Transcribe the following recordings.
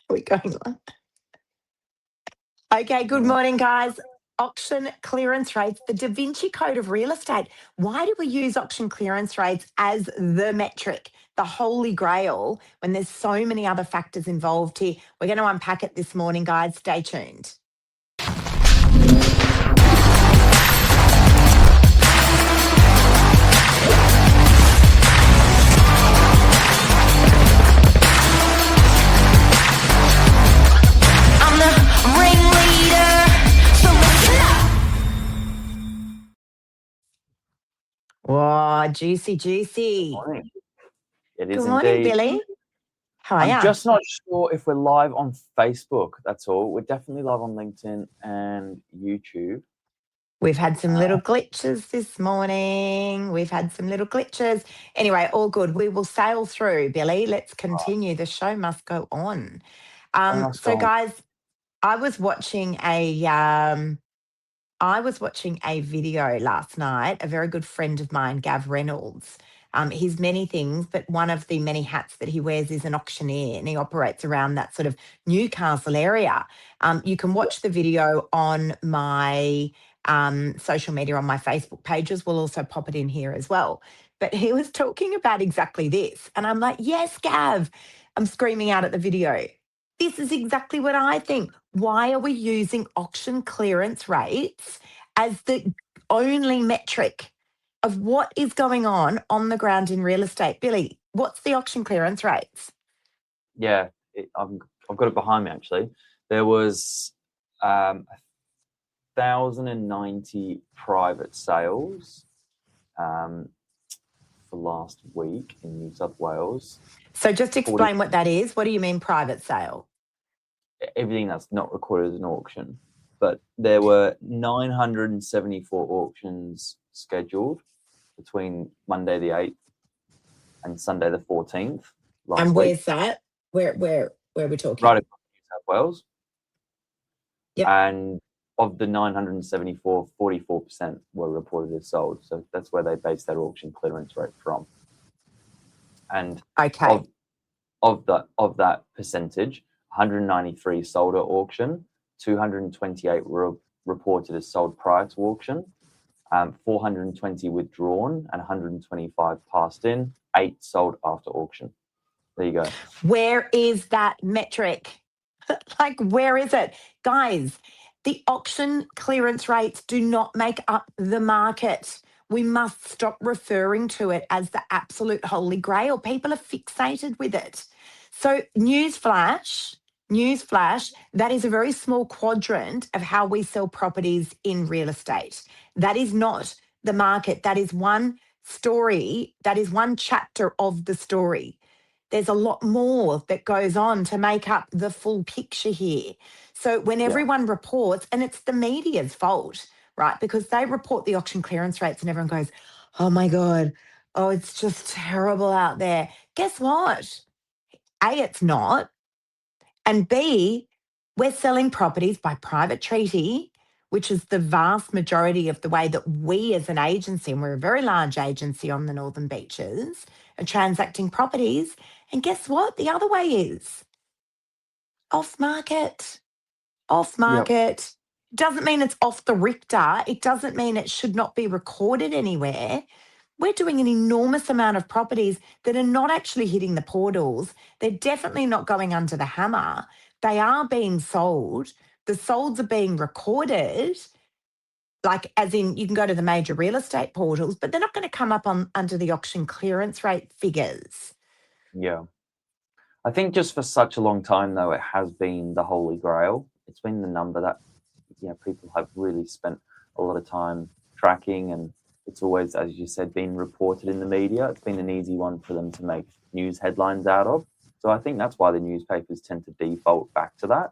We're going on. Okay, good morning, guys. Auction clearance rates, the Da Vinci Code of Real Estate. Why do we use auction clearance rates as the metric, the holy grail, when there's so many other factors involved here? We're going to unpack it this morning, guys. Stay tuned. I'm the ringleader, so listen up. Whoa, juicy. Morning. It is Good morning, indeed. Billy. How are I'm ya? just not sure if we're live on Facebook. That's all. We're definitely live on LinkedIn and YouTube. We've had some little glitches this morning. Anyway, all good. We will sail through, Billy. Let's continue. The show must go on. Guys, I was watching a video last night. A very good friend of mine, Gav Reynolds. He's many things, but one of the many hats that he wears is an auctioneer, and he operates around that sort of Newcastle area. You can watch the video on my social media, on my Facebook pages. We'll also pop it in here as well. But he was talking about exactly this. And I'm like, yes, Gav. I'm screaming out at the video. This is exactly what I think. Why are we using auction clearance rates as the only metric of what is going on the ground in real estate? Billy, what's the auction clearance rates? Yeah, I've got it behind me, actually. There was 1,090 private sales for last week in New South Wales. So just explain what that is. What do you mean private sale? Everything that's not recorded as an auction. But there were 974 auctions scheduled between Monday the 8th and Sunday the 14th last and week. Where's that? Where are we talking? Right across New South Wales. Yep. And of the 974, 44% were reported as sold. So that's where they base their auction clearance rate from. And okay, of that percentage, 193 sold at auction, 228 were reported as sold prior to auction, 420 withdrawn, and 125 passed in, 8 sold after auction. There you go. Where is that metric? Like, where is it? Guys, the auction clearance rates do not make up the market. We must stop referring to it as the absolute holy grail. People are fixated with it. So newsflash, that is a very small quadrant of how we sell properties in real estate. That is not the market. That is one story. That is one chapter of the story. There's a lot more that goes on to make up the full picture here. So when everyone reports, and it's the media's fault, right? Because they report the auction clearance rates and everyone goes, oh my God, oh, it's just terrible out there. Guess what? A, it's not. And B, we're selling properties by private treaty, which is the vast majority of the way that we as an agency, and we're a very large agency on the Northern Beaches, are transacting properties. And guess what? The other way is off market. Yep. Doesn't mean it's off the Richter. It doesn't mean it should not be recorded anywhere. We're doing an enormous amount of properties that are not actually hitting the portals. They're definitely not going under the hammer. They are being sold. The solds are being recorded, like as in you can go to the major real estate portals, but they're not going to come up under the auction clearance rate figures. Yeah. I think just for such a long time, though, it has been the holy grail. It's been the number that people have really spent a lot of time tracking, and it's always, as you said, been reported in the media. It's been an easy one for them to make news headlines out of. So I think that's why the newspapers tend to default back to that.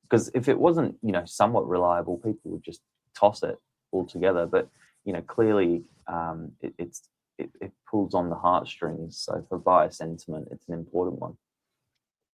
Because if it wasn't, somewhat reliable, people would just toss it altogether. But, clearly it pulls on the heartstrings. So for buyer sentiment, it's an important one.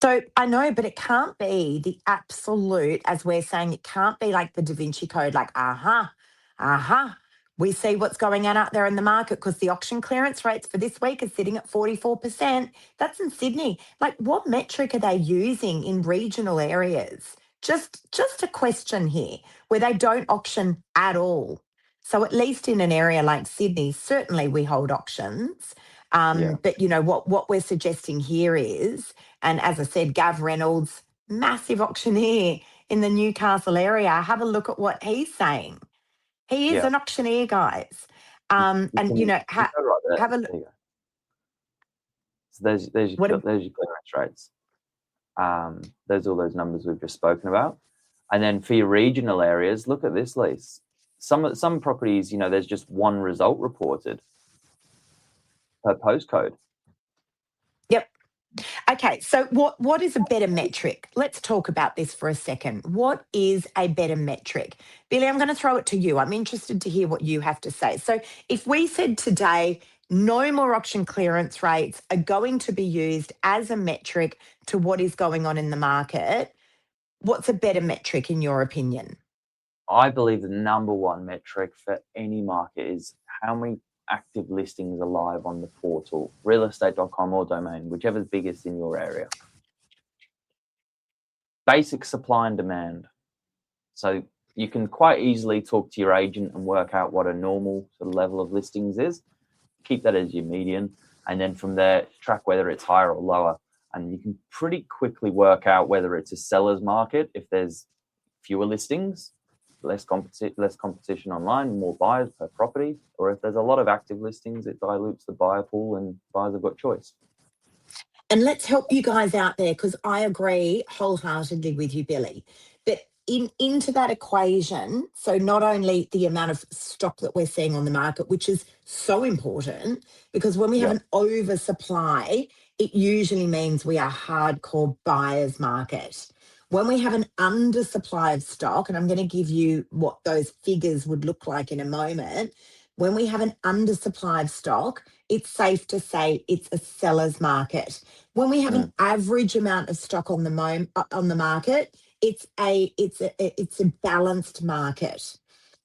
So I know, but it can't be the absolute, as we're saying, it can't be like the Da Vinci Code, like, We see what's going on out there in the market because the auction clearance rates for this week are sitting at 44%. That's in Sydney. Like, what metric are they using in regional areas? Just a question here, where they don't auction at all. So at least in an area like Sydney, certainly we hold auctions. Yeah. But you know what we're suggesting here is, and as I said, Gav Reynolds, massive auctioneer in the Newcastle area. Have a look at what he's saying. He is Yeah. an auctioneer, guys. You And you know, you go right there. have a look. There you go. So there's What? there's your clearance rates. There's all those numbers we've just spoken about. And then for your regional areas, look at this list. Some properties, you know, there's just one result reported per postcode. Yep. Okay, so what is a better metric? Let's talk about this for a second. What is a better metric? Billy, I'm going to throw it to you. I'm interested to hear what you have to say. So if we said today, no more auction clearance rates are going to be used as a metric to what is going on in the market, what's a better metric in your opinion? I believe the number one metric for any market is how many active listings are live on the portal, realestate.com or domain, whichever's biggest in your area. Basic supply and demand. So you can quite easily talk to your agent and work out what a normal sort of level of listings is. Keep that as your median. And then from there, track whether it's higher or lower. And you can pretty quickly work out whether it's a seller's market if there's fewer listings, less competition online, more buyers per property, or if there's a lot of active listings, it dilutes the buyer pool and buyers have got choice. And let's help you guys out there, because I agree wholeheartedly with you, Billy. But into that equation, so not only the amount of stock that we're seeing on the market, which is so important, because when we have an oversupply, it usually means we are hardcore buyers market. When we have an undersupply of stock, and I'm going to give you what those figures would look like in a moment, when we have an undersupply of stock, it's safe to say it's a seller's market. When we have an average amount of stock on the market, it's a balanced market.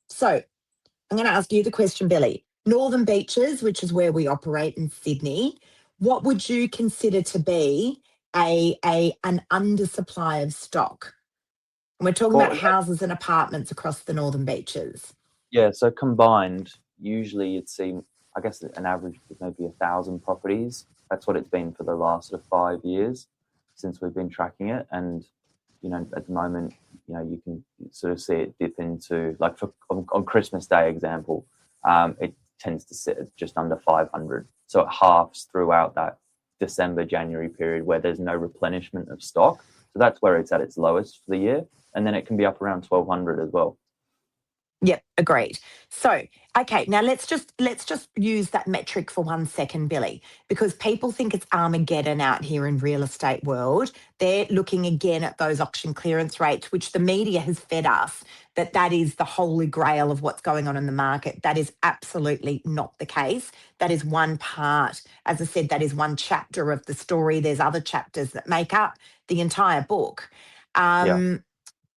So I'm going to ask you the question, Billy. Northern Beaches, which is where we operate in Sydney, what would you consider to be an undersupply of stock? And we're talking about houses and apartments across the Northern Beaches. Yeah, so combined, usually you'd see, I guess, an average of maybe 1,000 properties. That's what it's been for the last sort of 5 years since we've been tracking it. And, you know, at the moment, you know, you can sort of see it dip into, like on Christmas Day example, it tends to sit at just under 500. So it halves throughout that December, January period where there's no replenishment of stock. So that's where it's at its lowest for the year. And then it can be up around 1,200 as well. Yep, agreed. So, okay, now let's just use that metric for 1 second, Billy, because people think it's Armageddon out here in real estate world. They're looking again at those auction clearance rates, which the media has fed us that is the holy grail of what's going on in the market. That is absolutely not the case. That is one part. As I said, that is one chapter of the story. There's other chapters that make up the entire book.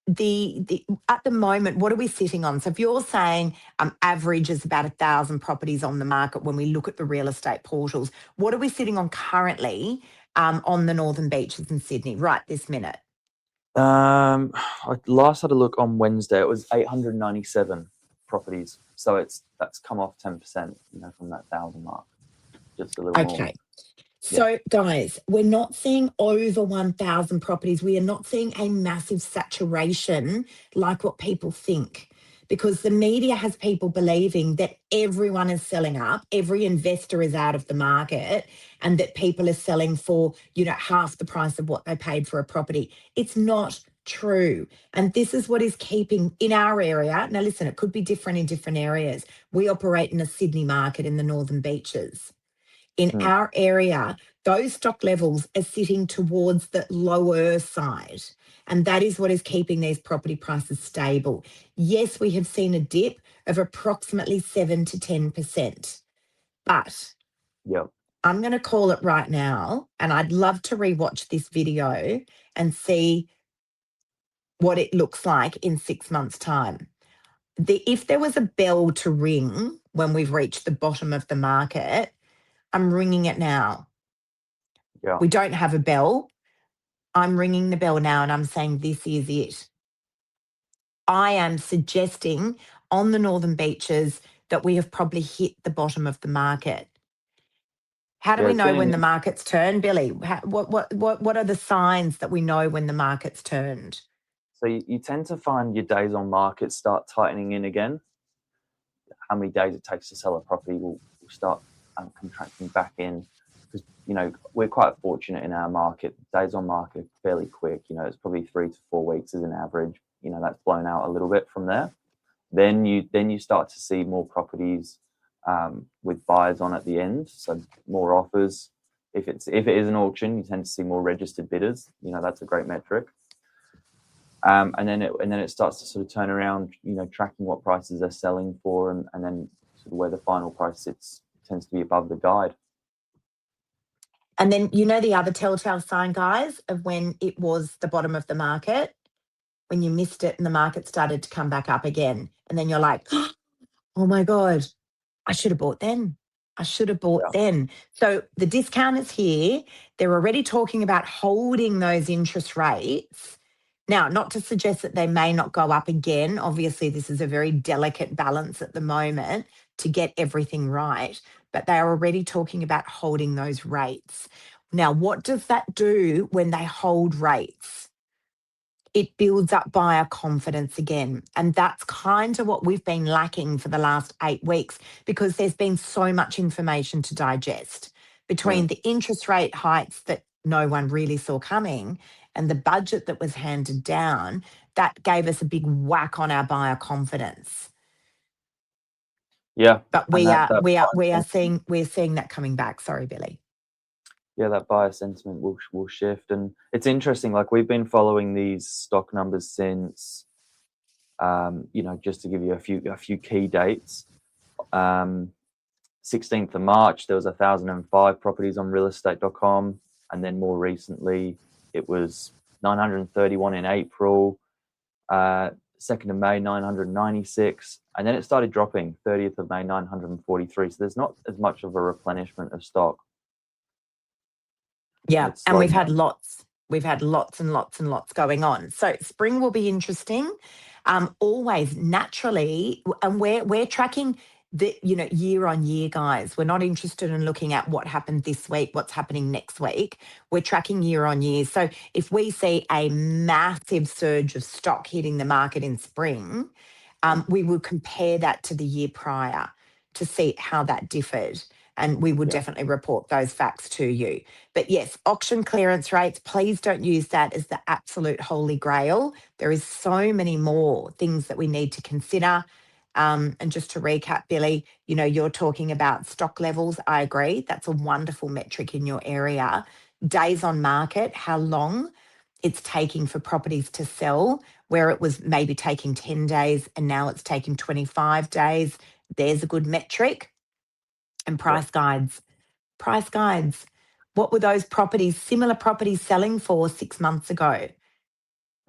The at the moment, what are we sitting on? So if you're saying average is about 1,000 properties on the market when we look at the real estate portals, what are we sitting on currently on the Northern Beaches in Sydney right this minute? I last had a look on Wednesday. It was 897 properties. So that's come off 10%, you know, from that 1,000 mark. Just a little more. Okay. So, guys, we're not seeing over 1,000 properties. We are not seeing a massive saturation like what people think, because the media has people believing that everyone is selling up, every investor is out of the market, and that people are selling for, you know, half the price of what they paid for a property. It's not true. And this is what is keeping in our area. Now, listen, it could be different in different areas. We operate in a Sydney market in the Northern Beaches. In our area, those stock levels are sitting towards the lower side. And that is what is keeping these property prices stable. Yes, we have seen a dip of approximately 7 to 10%. But I'm going to call it right now, and I'd love to rewatch this video and see what it looks like in 6 months' time. if there was a bell to ring when we've reached the bottom of the market, I'm ringing it now. Yeah. We don't have a bell. I'm ringing the bell now and I'm saying this is it. I am suggesting on the northern beaches that we have probably hit the bottom of the market. How do Yeah, we it's know when been the market's turned, Billy? What are the signs that we know when the market's turned? so you tend to find your days on market start tightening in again. How many days it takes to sell a property will start contracting back in, because we're quite fortunate in our market. Days on market are fairly quick. It's probably 3 to 4 weeks as an average. That's blown out a little bit from there. Then you start to see more properties with buyers on at the end, so more offers. If it is an auction, you tend to see more registered bidders. That's a great metric. And then it starts to sort of turn around, tracking what prices they're selling for, and then sort of where the final price sits tends to be above the guide. And then the other telltale sign, guys, of when it was the bottom of the market, when you missed it and the market started to come back up again, and then you're like, oh my God, I should have bought then. I should have bought then. So the discount is here. They're already talking about holding those interest rates. Now, not to suggest that they may not go up again. Obviously, this is a very delicate balance at the moment to get everything right, but they are already talking about holding those rates. Now, what does that do when they hold rates? It builds up buyer confidence again. And that's kind of what we've been lacking for the last 8 weeks, because there's been so much information to digest between the interest rate hikes that no one really saw coming and the budget that was handed down. That gave us a big whack on our buyer confidence. Yeah, But and we're seeing that coming back. Sorry, Billy. Yeah, that buyer sentiment will shift, and it's interesting. Like, we've been following these stock numbers since, just to give you a few key dates. 16th of March, there was 1,005 properties on realestate.com, and then more recently, it was 931 in April. 2nd of May, 996, and then it started dropping. 30th of May, 943. So there's not as much of a replenishment of stock. Yeah, and we've had lots. We've had lots and lots and lots going on. So spring will be interesting. Always naturally, and we're tracking the year on year, guys. We're not interested in looking at what happened this week, what's happening next week. We're tracking year on year. So if we see a massive surge of stock hitting the market in spring, we will compare that to the year prior to see how that differed. And we will definitely report those facts to you. But yes, auction clearance rates, please don't use that as the absolute holy grail. There is so many more things that we need to consider. And just to recap, Billy, you're talking about stock levels. I agree. That's a wonderful metric in your area. Days on market, how long it's taking for properties to sell, where it was maybe taking 10 days and now it's taking 25 days. There's a good metric. And price guides. Price guides. What were those properties, similar properties, selling for 6 months ago?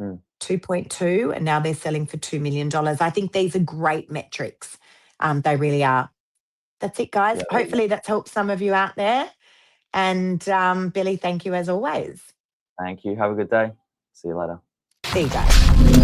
2.2, and now they're selling for $2 million. I think these are great metrics. They really are. That's it, guys. Yeah, hopefully that's helped some of you out there. And Billy, thank you as always. Thank you. Have a good day. See you later. See you guys.